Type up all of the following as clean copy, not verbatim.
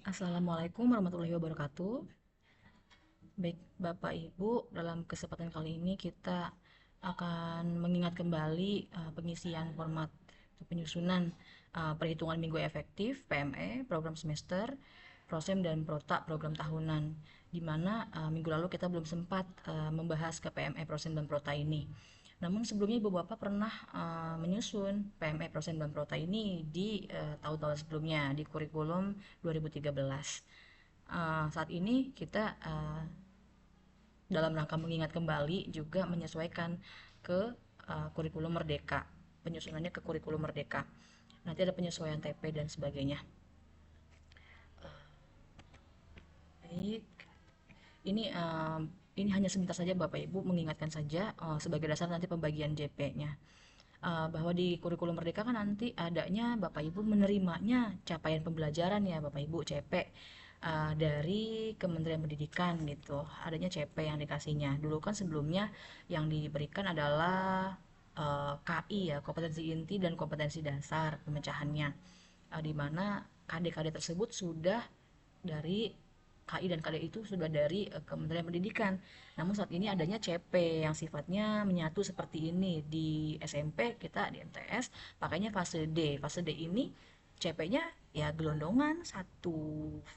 Assalamualaikum warahmatullahi wabarakatuh. Baik, Bapak Ibu, dalam kesempatan kali ini kita akan mengingat kembali pengisian format penyusunan perhitungan minggu efektif PME program semester, prosem dan prota program tahunan, di mana minggu lalu kita belum sempat membahas ke PME prosem dan prota ini. Namun sebelumnya Ibu Bapak pernah menyusun PME prosem dan prota ini di tahun-tahun sebelumnya di kurikulum 2013. Saat ini kita dalam rangka mengingat kembali juga menyesuaikan ke kurikulum Merdeka, penyusunannya ke kurikulum Merdeka. Nanti ada penyesuaian TP dan sebagainya. Baik, ini ini hanya sebentar saja Bapak Ibu mengingatkan saja sebagai dasar nanti pembagian JP-nya. Bahwa di kurikulum Merdeka kan nanti adanya Bapak Ibu menerimanya capaian pembelajaran ya Bapak Ibu CP dari Kementerian Pendidikan gitu. Adanya CP yang dikasihnya. Dulu kan sebelumnya yang diberikan adalah KI ya, kompetensi inti dan kompetensi dasar pemecahannya. Di mana KD-KD tersebut sudah dari KI dan KD itu sudah dari Kementerian Pendidikan. Namun saat ini adanya CP yang sifatnya menyatu seperti ini. Di SMP kita di MTS pakainya fase D. Fase D ini CP-nya ya gelondongan, satu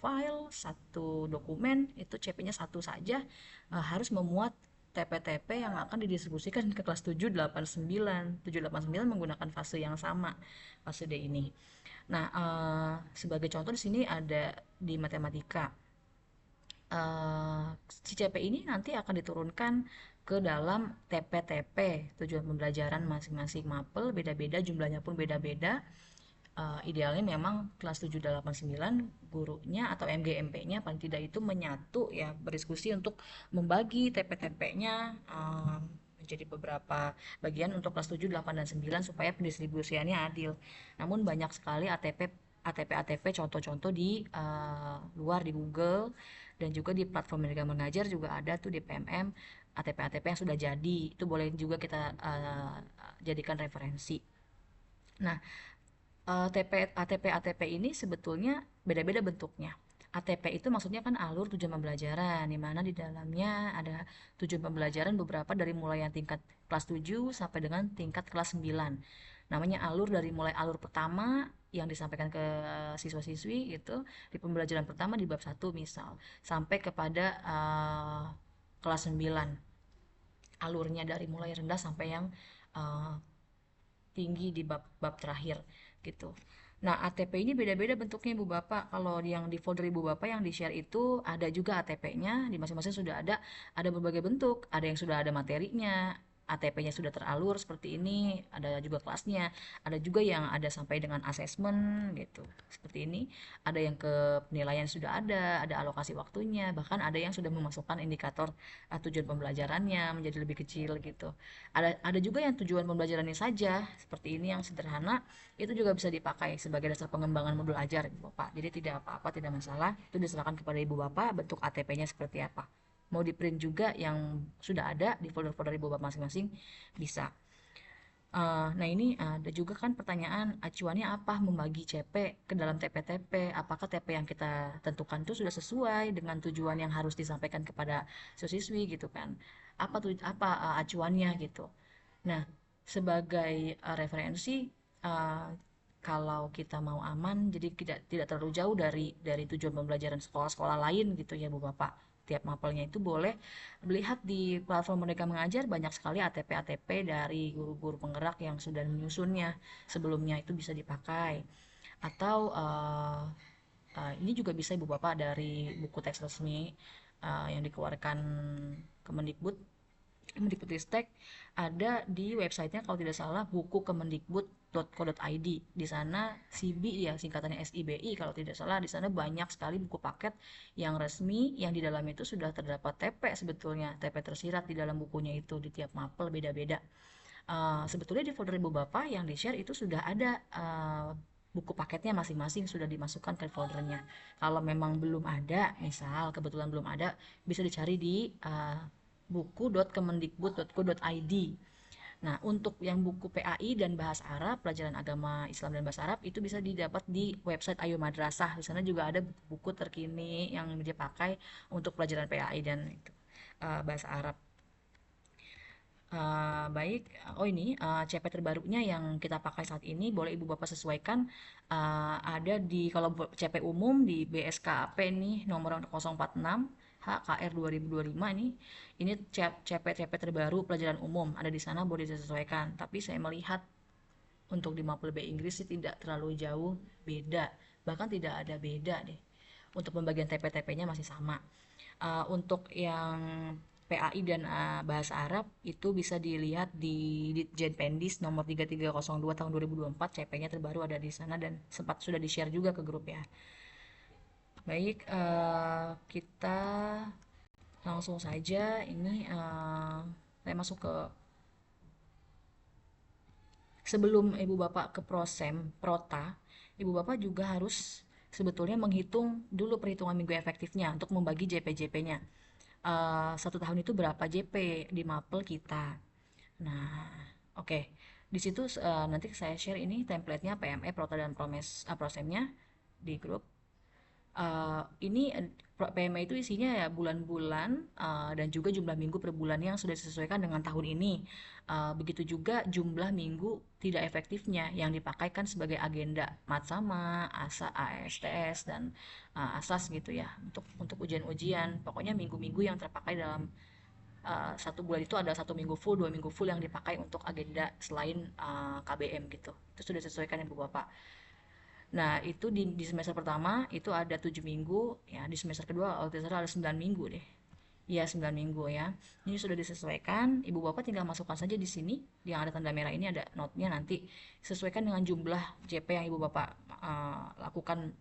file, satu dokumen, itu CP-nya satu saja, harus memuat TP-TP yang akan didistribusikan ke kelas 7, 8, 9. 7, 8, 9 menggunakan fase yang sama, fase D ini. Nah, sebagai contoh di sini ada di matematika. Si CP ini nanti akan diturunkan ke dalam TP-TP tujuan pembelajaran masing-masing mapel, beda-beda jumlahnya pun beda-beda. Idealnya memang kelas 7, 8, 9 gurunya atau MG-MP-nya paling tidak itu menyatu ya, berdiskusi untuk membagi TP-TP-nya menjadi beberapa bagian untuk kelas 7, 8, dan 9 supaya pendistribusiannya adil. Namun banyak sekali ATP contoh-contoh di luar di Google dan juga di platform Merdeka Mengajar juga ada tuh di PMM ATP-ATP yang sudah jadi. Itu boleh juga kita jadikan referensi. Nah, ATP ini sebetulnya beda-beda bentuknya. ATP itu maksudnya kan alur tujuan pembelajaran, di mana di dalamnya ada tujuan pembelajaran beberapa dari mulai yang tingkat kelas 7 sampai dengan tingkat kelas 9. Namanya alur dari mulai alur pertama yang disampaikan ke siswa-siswi itu di pembelajaran pertama di bab 1 misal, sampai kepada kelas 9. Alurnya dari mulai rendah sampai yang uh, tinggi di bab-bab terakhir gitu. Nah, ATP ini beda-beda bentuknya Ibu Bapak. Kalau yang di folder Ibu Bapak yang di-share itu ada juga ATP-nya, di masing-masing sudah ada berbagai bentuk. Ada yang sudah ada materinya, ATP-nya sudah teralur seperti ini, ada juga kelasnya, ada juga yang ada sampai dengan asesmen gitu. Seperti ini, ada yang ke penilaian sudah ada alokasi waktunya, bahkan ada yang sudah memasukkan indikator tujuan pembelajarannya menjadi lebih kecil gitu. Ada juga yang tujuan pembelajarannya saja, seperti ini yang sederhana, itu juga bisa dipakai sebagai dasar pengembangan modul ajar Ibu Bapak. Jadi tidak apa-apa, tidak masalah, itu diserahkan kepada Ibu Bapak bentuk ATP-nya seperti apa. Mau di print juga yang sudah ada di folder-folder Ibu Bapak masing-masing bisa. Nah ini ada juga kan pertanyaan acuannya apa membagi CP ke dalam TP-TP. Apakah TP yang kita tentukan itu sudah sesuai dengan tujuan yang harus disampaikan kepada siswi gitu kan? Apa acuannya gitu. Nah, sebagai referensi, uh, kalau kita mau aman, jadi tidak terlalu jauh dari tujuan pembelajaran sekolah-sekolah lain gitu ya Bu Bapak. Tiap mapelnya itu boleh melihat di platform Merdeka Mengajar, banyak sekali ATP-ATP dari guru-guru penggerak yang sudah menyusunnya sebelumnya, itu bisa dipakai. Atau ini juga bisa Ibu Bapak dari buku teks resmi yang dikeluarkan Kemendikbud, Kemendikbudristek, ada di websitenya kalau tidak salah buku kemendikbud.co.id. Di sana SIBI ya, singkatannya SIBI kalau tidak salah, di sana banyak sekali buku paket yang resmi yang di dalamnya itu sudah terdapat TP, sebetulnya TP tersirat di dalam bukunya itu di tiap mapel beda-beda. Sebetulnya di folder Ibu Bapak yang di-share itu sudah ada buku paketnya masing-masing sudah dimasukkan ke foldernya. Kalau memang belum ada, misal kebetulan belum ada, bisa dicari di buku.kemendikbud.go.id. Nah, untuk yang buku PAI dan bahasa Arab, pelajaran agama Islam dan bahasa Arab itu bisa didapat di website Ayu Madrasah. Di sana juga ada buku-buku terkini yang dipakai untuk pelajaran PAI dan bahasa Arab. Baik, oh ini CP terbarunya yang kita pakai saat ini boleh Ibu Bapak sesuaikan, ada di kalau CP umum di BSKP nih nomor 046 HKR 2025 ini CP terbaru pelajaran umum ada di sana boleh disesuaikan. Tapi saya melihat untuk di Mapel B Inggris sih tidak terlalu jauh beda, bahkan tidak ada beda deh. Untuk pembagian TP-TP-nya masih sama. Untuk yang PAI dan bahasa Arab itu bisa dilihat di Ditjen Pendis nomor 3302 tahun 2024, CP-nya terbaru ada di sana dan sempat sudah di-share juga ke grup ya. Baik, kita langsung saja ini saya masuk ke sebelum Ibu Bapak ke Prota, Ibu Bapak juga harus sebetulnya menghitung dulu perhitungan minggu efektifnya untuk membagi JP-JP-nya. 1 tahun itu berapa JP di Mapel kita. Nah, oke. Di situ nanti saya share ini template-nya PME, Prota dan Prosemnya di grup. Ini PME itu isinya ya bulan-bulan dan juga jumlah minggu per bulan yang sudah disesuaikan dengan tahun ini. Begitu juga jumlah minggu tidak efektifnya yang dipakai kan sebagai agenda Matsama, ASA, ASTS dan ASAS gitu ya untuk ujian-ujian. Pokoknya minggu-minggu yang terpakai dalam 1 bulan itu ada 1 minggu full, 2 minggu full yang dipakai untuk agenda selain KBM gitu. Itu sudah disesuaikan Ibu Bapak. Nah, itu di semester pertama itu ada 7 minggu, ya di semester kedua kalau tidak salah ada 9 minggu deh. Iya, 9 minggu ya. Ini sudah disesuaikan, Ibu Bapak tinggal masukkan saja di sini, yang ada tanda merah ini ada notnya nanti. Sesuaikan dengan jumlah JP yang Ibu Bapak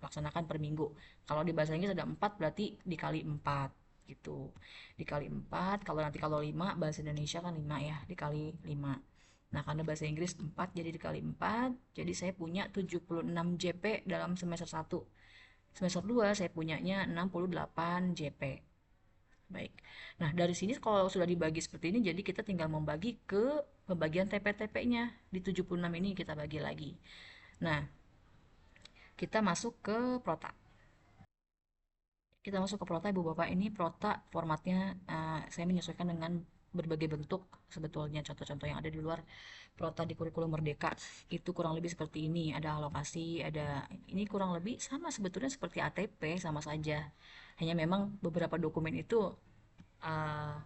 laksanakan per minggu. Kalau di bahasa Inggris ada 4 berarti dikali 4 gitu. Dikali 4, kalau 5, bahasa Indonesia kan 5 ya, dikali 5. Nah, karena bahasa Inggris 4 jadi dikali 4, jadi saya punya 76 JP dalam semester 1. Semester 2 saya punyanya 68 JP. Baik. Nah, dari sini kalau sudah dibagi seperti ini, jadi kita tinggal membagi ke pembagian TP-TP-nya. Di 76 ini kita bagi lagi. Nah, kita masuk ke Prota. Kita masuk ke Prota, Ibu Bapak. Ini Prota formatnya saya menyesuaikan dengan berbagai bentuk sebetulnya contoh-contoh yang ada di luar Prota di kurikulum Merdeka itu kurang lebih seperti ini, ada alokasi, ada ini kurang lebih sama sebetulnya seperti ATP, sama saja, hanya memang beberapa dokumen itu uh,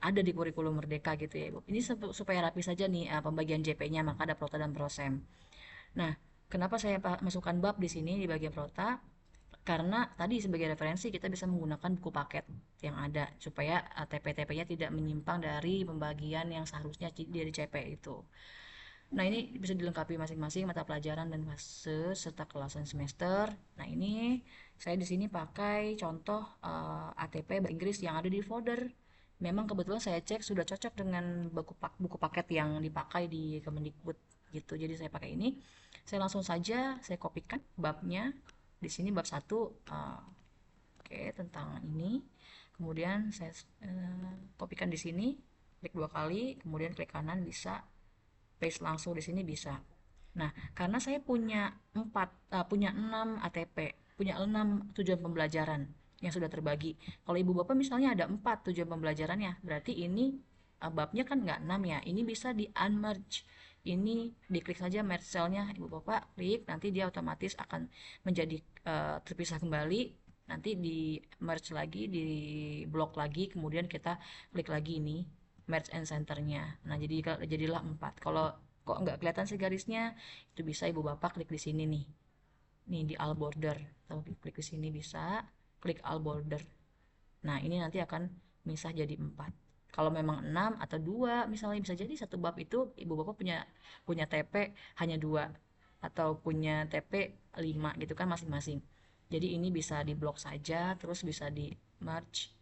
ada di kurikulum Merdeka gitu ya Ibu. Ini supaya rapi saja nih pembagian JP-nya, maka ada Prota dan Prosem. Nah, kenapa saya masukkan bab di sini di bagian Prota? Karena tadi sebagai referensi kita bisa menggunakan buku paket yang ada supaya TP-TP-nya tidak menyimpang dari pembagian yang seharusnya dari CP itu. Nah, ini bisa dilengkapi masing-masing mata pelajaran dan fase serta kelas dan semester. Nah, ini saya di sini pakai contoh ATP bahasa Inggris yang ada di folder. Memang kebetulan saya cek sudah cocok dengan buku paket yang dipakai di Kemendikbud gitu. Jadi saya pakai ini. Saya langsung saja saya kopikan babnya. Di sini bab 1 oke, tentang ini. Kemudian saya kopikan di sini, klik 2 kali, kemudian klik kanan bisa paste langsung di sini bisa. Nah, karena saya punya 6 ATP, punya 6 tujuan pembelajaran yang sudah terbagi. Kalau Ibu Bapak misalnya ada 4 tujuan pembelajarannya, berarti ini babnya kan nggak 6 ya. Ini bisa di unmerge. Ini diklik saja merge cellnya, Ibu Bapak klik, nanti dia otomatis akan menjadi terpisah kembali. Nanti di merge lagi, di blok lagi, kemudian kita klik lagi ini merge and centernya. Nah, jadilah 4. Kalau kok nggak kelihatan sih garisnya, itu bisa Ibu Bapak klik di sini nih. Nih di all border. Atau klik di sini bisa, klik all border. Nah, ini nanti akan misah jadi 4. Kalau memang 6 atau 2 misalnya bisa jadi satu bab itu Ibu Bapak punya punya TP hanya 2 atau punya TP 5 gitu kan masing-masing. Jadi ini bisa diblok saja, terus bisa di merge,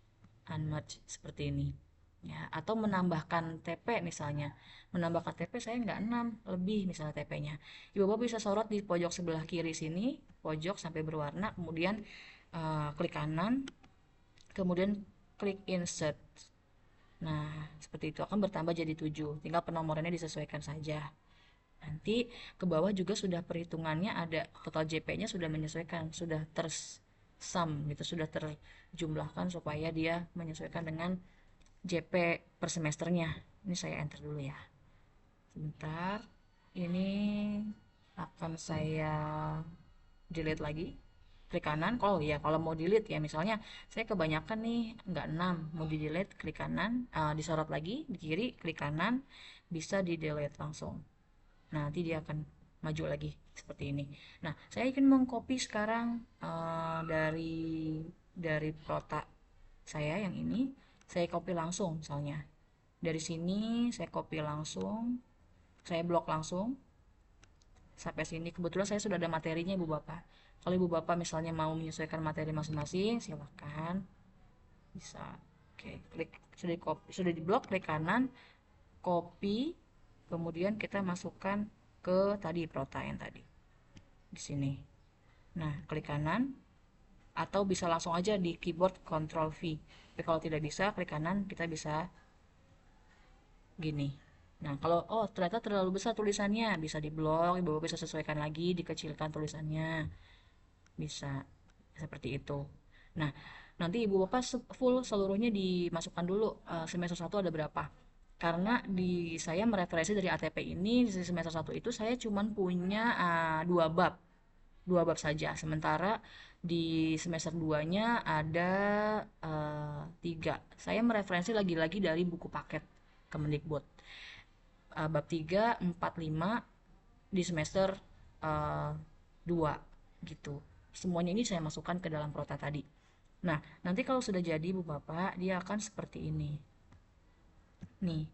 unmerge seperti ini. Ya, atau menambahkan TP misalnya. Menambahkan TP saya nggak 6, lebih misalnya TP-nya. Ibu Bapak bisa sorot di pojok sebelah kiri sini, pojok sampai berwarna, kemudian klik kanan, kemudian klik insert. Nah, seperti itu akan bertambah jadi 7. Tinggal penomorannya disesuaikan saja. Nanti ke bawah juga sudah perhitungannya ada total JP-nya sudah menyesuaikan, sudah tersum gitu, sudah terjumlahkan supaya dia menyesuaikan dengan JP per semesternya. Ini saya enter dulu ya. Sebentar. Ini akan saya delete lagi. Klik kanan. Oh ya, kalau mau delete ya misalnya saya kebanyakan nih nggak 6 mau di delete, klik kanan, disorot lagi di kiri, klik kanan, bisa di delete langsung. Nah, nanti dia akan maju lagi seperti ini. Nah, saya ingin mengcopy sekarang dari prota saya yang ini, saya copy langsung misalnya. Dari sini saya copy langsung, saya blok langsung sampai sini. Kebetulan saya sudah ada materinya Ibu Bapak. Kalau Ibu Bapak misalnya mau menyesuaikan materi masing-masing, silahkan bisa. Oke, klik sudah di copy, sudah di blok, klik kanan, copy, kemudian kita masukkan ke tadi prota yang tadi di sini. Nah, klik kanan atau bisa langsung aja di keyboard Ctrl V. Tapi kalau tidak bisa, klik kanan kita bisa gini. Nah, kalau oh ternyata terlalu besar tulisannya, bisa diblok, Ibu bisa sesuaikan lagi, dikecilkan tulisannya. Bisa seperti itu. Nah, nanti Ibu Bapak full seluruhnya dimasukkan dulu semester satu ada berapa. Karena di saya mereferensi dari ATP ini di semester satu itu saya cuman punya 2 bab. 2 bab saja. Sementara di semester 2-nya ada 3. Saya mereferensi lagi-lagi dari buku paket Kemendikbud. Bab 3, 4, 5 di semester uh, 2 gitu. Semuanya ini saya masukkan ke dalam prota tadi. Nah, nanti kalau sudah jadi Bu Bapak, dia akan seperti ini. Nih.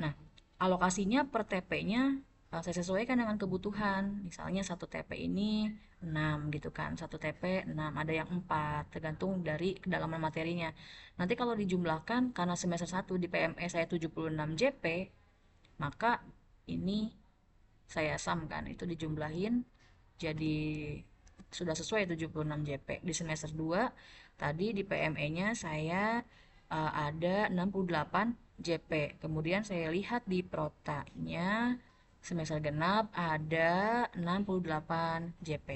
Nah, alokasinya per TP-nya saya sesuaikan dengan kebutuhan. Misalnya satu TP ini 6 gitu kan. Satu TP 6, ada yang 4, tergantung dari kedalaman materinya. Nanti kalau dijumlahkan karena semester 1 di PME saya 76 JP, maka ini saya sum kan, itu dijumlahin jadi sudah sesuai 76 JP. Di semester 2 tadi di PME-nya saya ada 68 JP. Kemudian saya lihat di protanya semester genap ada 68 JP.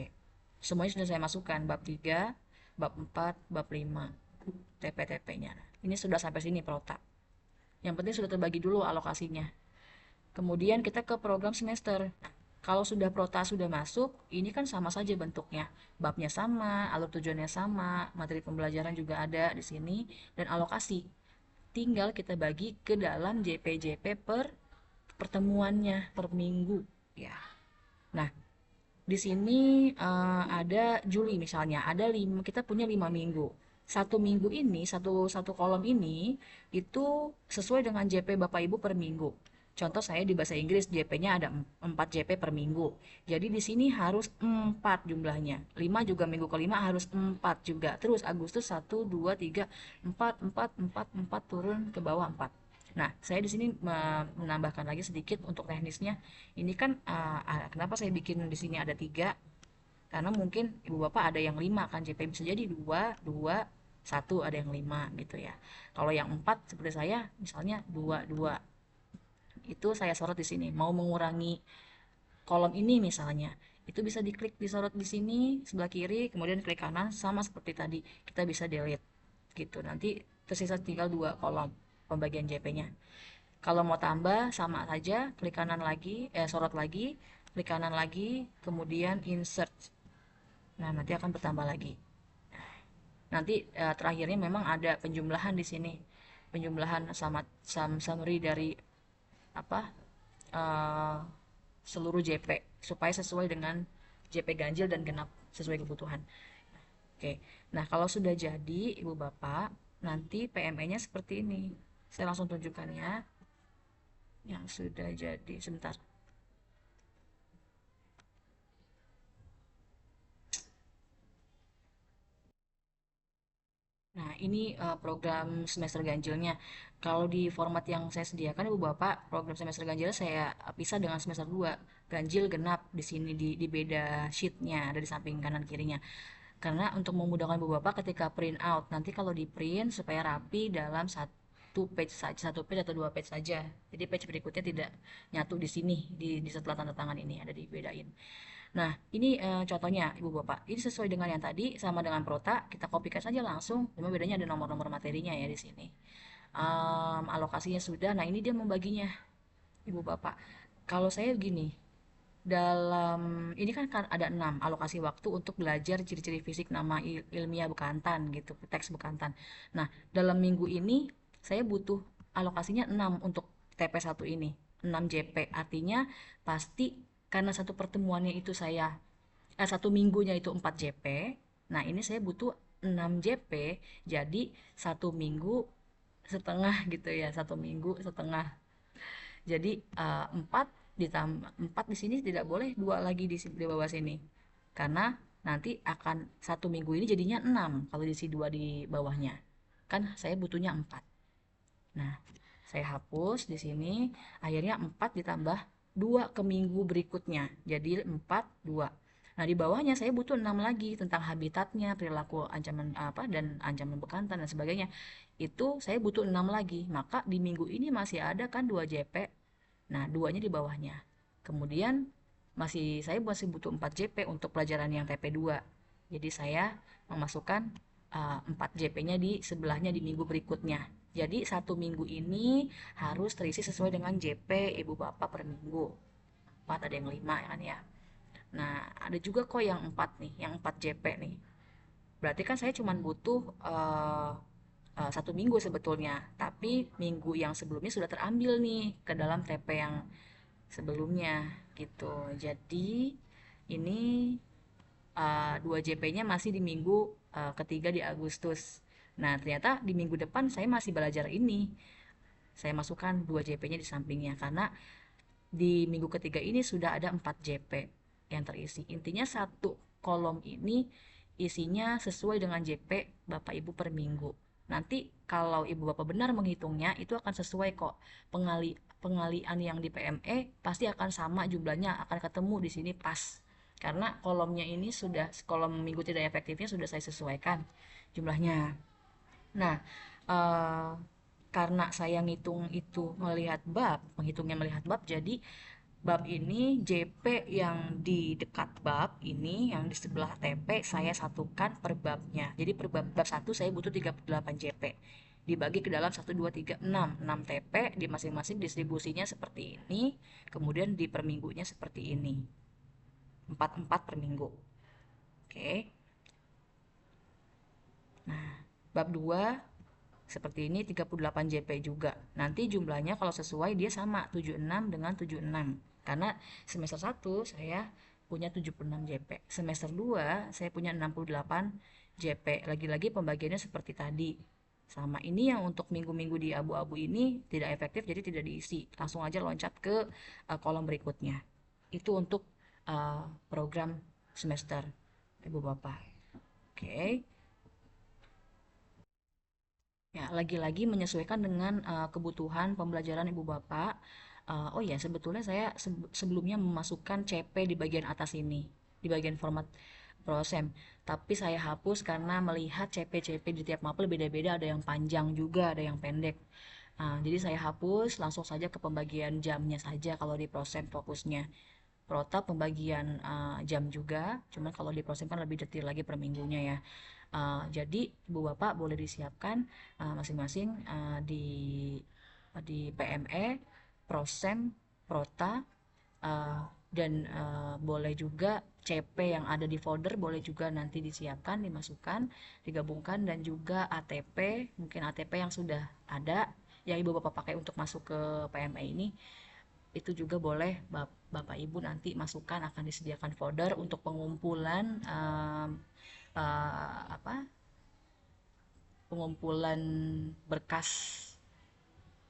Semuanya sudah saya masukkan bab 3, bab 4, bab 5 TP-TP-nya. Ini sudah sampai sini prota. Yang penting sudah terbagi dulu alokasinya. Kemudian kita ke program semester. Kalau sudah prota sudah masuk, ini kan sama saja bentuknya. Babnya sama, alur tujuannya sama, materi pembelajaran juga ada di sini, dan alokasi. Tinggal kita bagi ke dalam JP-JP per pertemuannya, per minggu. Ya. Nah, di sini ada Juli misalnya, ada 5, kita punya 5 minggu. Satu minggu ini, satu satu kolom ini itu sesuai dengan JP Bapak Ibu per minggu. Contoh saya di bahasa Inggris JP-nya ada 4 JP per minggu. Jadi di sini harus 4 jumlahnya. 5 juga minggu kelima harus 4 juga. Terus Agustus 1, 2, 3, 4, 4, 4, 4 turun ke bawah 4. Nah, saya di sini menambahkan lagi sedikit untuk teknisnya. Ini kan kenapa saya bikin di sini ada 3? Karena mungkin ibu bapak ada yang 5 kan JP bisa jadi 2, 2, 1 ada yang 5 gitu ya. Kalau yang 4 seperti saya misalnya 2, 2. Itu saya sorot di sini. Mau mengurangi kolom ini misalnya. Itu bisa diklik disorot di sini sebelah kiri, kemudian klik kanan sama seperti tadi. Kita bisa delete gitu. Nanti tersisa tinggal 2 kolom pembagian JP-nya. Kalau mau tambah sama saja, klik kanan lagi, sorot lagi, klik kanan lagi, kemudian insert. Nah, nanti akan bertambah lagi. Nanti terakhirnya memang ada penjumlahan di sini. Penjumlahan sama summary dari apa? eh, seluruh JP supaya sesuai dengan JP ganjil dan genap sesuai kebutuhan. Oke. Nah, kalau sudah jadi Ibu Bapak, nanti PME-nya seperti ini. Saya langsung tunjukkan ya yang sudah jadi. Sebentar. Nah, ini program semester ganjilnya. Kalau di format yang saya sediakan, Ibu Bapak, program semester ganjil saya pisah dengan semester 2. Ganjil genap di sini di beda sheet-nya, ada di samping kanan kirinya. Karena untuk memudahkan Ibu Bapak ketika print out, nanti kalau di print supaya rapi dalam page saja, satu page atau dua page saja. Jadi page berikutnya tidak nyatu di sini, di setelah tanda tangan ini ada dibedain. Nah, ini contohnya Ibu Bapak. Ini sesuai dengan yang tadi, sama dengan Prota, kita copycat saja langsung. Cuma bedanya ada nomor-nomor materinya ya di sini. Alokasinya sudah. Nah, ini dia membaginya, Ibu Bapak. Kalau saya gini, dalam ini kan ada 6 alokasi waktu untuk belajar ciri-ciri fisik nama ilmiah bekantan gitu, teks bekantan. Nah, dalam minggu ini saya butuh alokasinya 6 untuk TP1 ini. 6 JP. Artinya pasti karena satu pertemuannya itu satu minggunya itu 4 JP. Nah, ini saya butuh 6 JP. Jadi satu minggu setengah gitu ya, satu minggu setengah. Jadi 4 ditambah 4 di sini tidak boleh dua lagi di bawah sini. Karena nanti akan satu minggu ini jadinya 6 kalau diisi dua di bawahnya. Kan saya butuhnya 4. Nah, saya hapus di sini. Akhirnya 4 ditambah 2 ke minggu berikutnya. Jadi 4, 2. Nah, di bawahnya saya butuh 6 lagi tentang habitatnya, perilaku ancaman apa dan ancaman bekantan dan sebagainya. Itu saya butuh 6 lagi. Maka di minggu ini masih ada kan 2 JP. Nah, duanya di bawahnya. Kemudian saya masih butuh 4 JP untuk pelajaran yang TP2. Jadi saya memasukkan 4 JP-nya di sebelahnya di minggu berikutnya. Jadi satu minggu ini harus terisi sesuai dengan JP Ibu Bapak per minggu. 4 ada yang 5 kan ya. Nah, ada juga kok yang 4 nih, yang 4 JP nih. Berarti kan saya cuma butuh satu minggu sebetulnya, tapi minggu yang sebelumnya sudah terambil nih ke dalam TP yang sebelumnya gitu. Jadi ini 2 JP-nya masih di minggu ketiga di Agustus. Nah, ternyata di minggu depan saya masih belajar ini. Saya masukkan 2 JP-nya di sampingnya karena di minggu ketiga ini sudah ada 4 JP yang terisi. Intinya satu kolom ini isinya sesuai dengan JP Bapak Ibu per minggu. Nanti kalau Ibu Bapak benar menghitungnya itu akan sesuai kok. Pengalian yang di PME pasti akan sama jumlahnya, akan ketemu di sini pas. Karena kolomnya ini sudah kolom minggu tidak efektifnya sudah saya sesuaikan jumlahnya. Nah, eh, karena saya ngitung itu menghitungnya melihat bab, jadi bab ini JP yang di dekat bab ini, yang di sebelah TP, saya satukan per babnya. Jadi per bab 1 saya butuh 38 JP. Dibagi ke dalam 1, 2, 3, 6. 6 TP di masing-masing distribusinya seperti ini. Kemudian di per minggunya seperti ini. 4 per minggu. Oke. Nah, bab 2 seperti ini 38 JP juga. Nanti jumlahnya kalau sesuai dia sama 76 dengan 76. Karena semester 1 saya punya 76 JP. Semester 2 saya punya 68 JP. Lagi-lagi pembagiannya seperti tadi. Sama ini yang untuk minggu-minggu di abu-abu ini tidak efektif jadi tidak diisi. Langsung aja loncat ke kolom berikutnya. Itu untuk program semester Ibu Bapak. Oke. Ya, lagi-lagi menyesuaikan dengan kebutuhan pembelajaran Ibu Bapak. Oh ya, sebetulnya saya sebelumnya memasukkan CP di bagian atas ini, di bagian format prosem. Tapi saya hapus karena melihat CP-CP di tiap mapel beda-beda, ada yang panjang juga, ada yang pendek. Jadi saya hapus, langsung saja ke pembagian jamnya saja kalau di prosem fokusnya. Protap pembagian jam juga, cuman kalau di prosem kan lebih detail lagi per minggunya ya. Jadi Ibu Bapak boleh disiapkan masing-masing di PME, Prosem, Prota, dan boleh juga CP yang ada di folder boleh juga nanti disiapkan, dimasukkan, digabungkan dan juga ATP, mungkin ATP yang sudah ada yang Ibu Bapak pakai untuk masuk ke PME ini itu juga boleh Bapak Ibu nanti masukkan, akan disediakan folder untuk pengumpulan apa pengumpulan berkas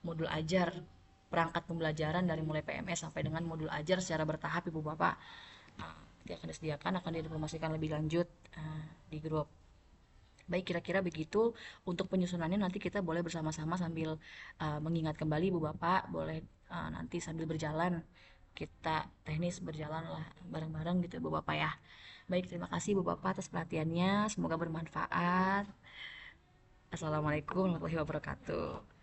modul ajar perangkat pembelajaran dari mulai PMS sampai dengan modul ajar secara bertahap Ibu Bapak. Nanti akan disediakan, akan diinformasikan lebih lanjut di grup. Baik, kira-kira begitu untuk penyusunannya. Nanti kita boleh bersama-sama sambil mengingat kembali Ibu Bapak, boleh nanti sambil berjalan kita teknis berjalan lah bareng-bareng gitu Ibu Bapak ya. Baik, terima kasih Ibu Bapak atas perhatiannya, semoga bermanfaat. Assalamualaikum warahmatullahi wabarakatuh.